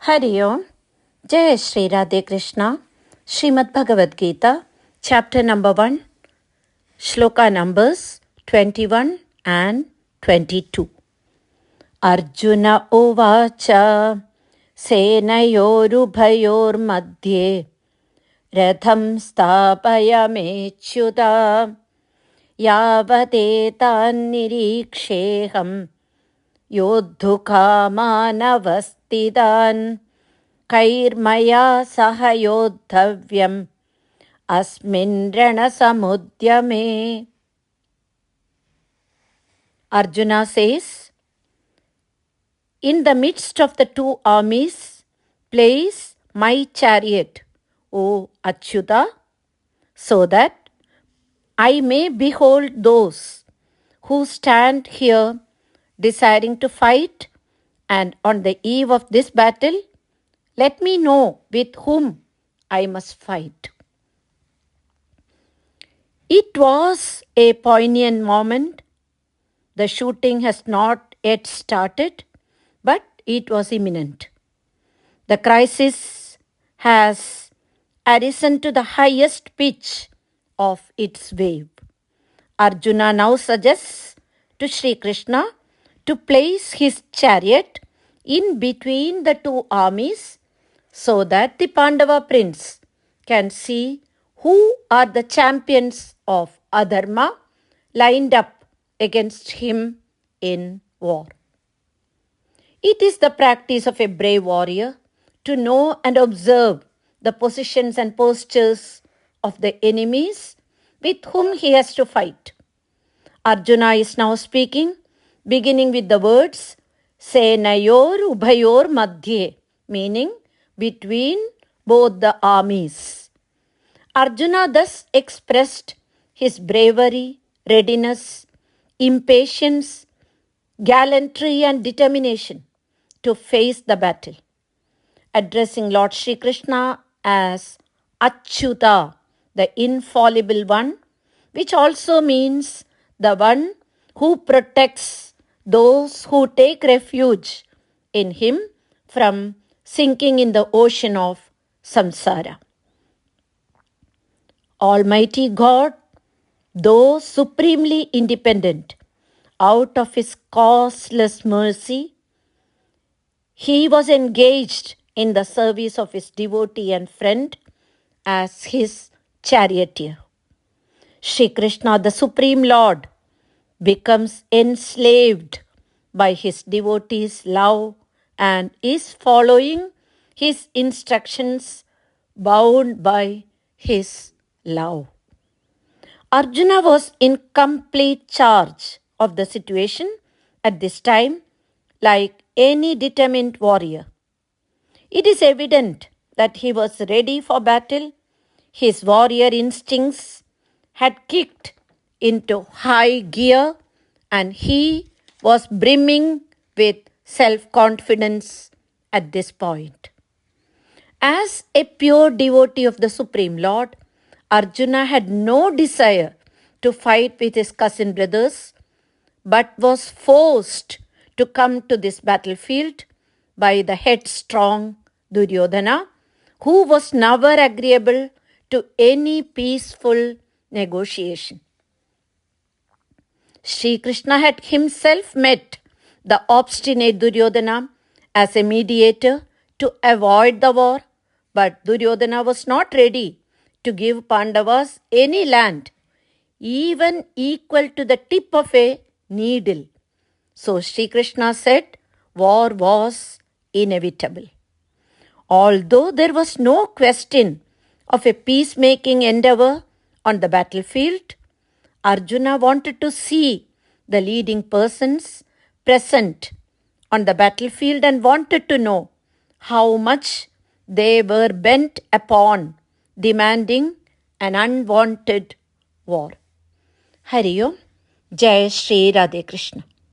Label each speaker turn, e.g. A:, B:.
A: Hari Om. Jai Shri Radhe Krishna. Srimad Bhagavad Gita, Chapter number 1, Shloka numbers 21 and 22. Arjuna uvācha senayor ubhayor madhye rathaṁ sthāpaya chyuta yāvad etān nirīkṣe'haṃ yoddhukāmān avasthitān kairmayā saha yoddhavyam asmin raṇa samudyame. Arjuna says, in the midst of the two armies, place my chariot, O Achyuta, so that I may behold those who stand here desiring to fight, and on the eve of this battle, let me know with whom I must fight. It was a poignant moment. The shooting has not yet started, but it was imminent. The crisis has arisen to the highest pitch of its wave. Arjuna now suggests to Sri Krishna to place his chariot in between the two armies so that the Pandava prince can see who are the champions of adharma lined up against him in war. It is the practice of a brave warrior to know and observe the positions and postures of the enemies with whom he has to fight. Arjuna is now speaking, beginning with the words senayor ubhayor madhye, meaning between both the armies. Arjuna thus expressed his bravery, readiness, impatience, gallantry and determination to face the battle. Addressing Lord Sri Krishna as Achyuta, the infallible one, which also means the one who protects those who take refuge in him from sinking in the ocean of samsara. Almighty God, though supremely independent, out of his causeless mercy, he was engaged in the service of his devotee and friend as his charioteer. Sri Krishna, the Supreme Lord, becomes enslaved by his devotee's love and is following his instructions, bound by his love. Arjuna was in complete charge of the situation at this time, like any determined warrior. It is evident that he was ready for battle. His warrior instincts had kicked into high gear and he was brimming with self-confidence at this point. As a pure devotee of the Supreme Lord, Arjuna had no desire to fight with his cousin brothers, but was forced to come to this battlefield by the headstrong Duryodhana, who was never agreeable to any peaceful negotiation. Sri Krishna had himself met the obstinate Duryodhana as a mediator to avoid the war, but Duryodhana was not ready to give Pandavas any land, even equal to the tip of a needle. So Sri Krishna said war was inevitable. Although there was no question of a peacemaking endeavor on the battlefield, Arjuna wanted to see the leading persons present on the battlefield and wanted to know how much they were bent upon demanding an unwanted war. Hari Om. Jai Shri Radhe Krishna.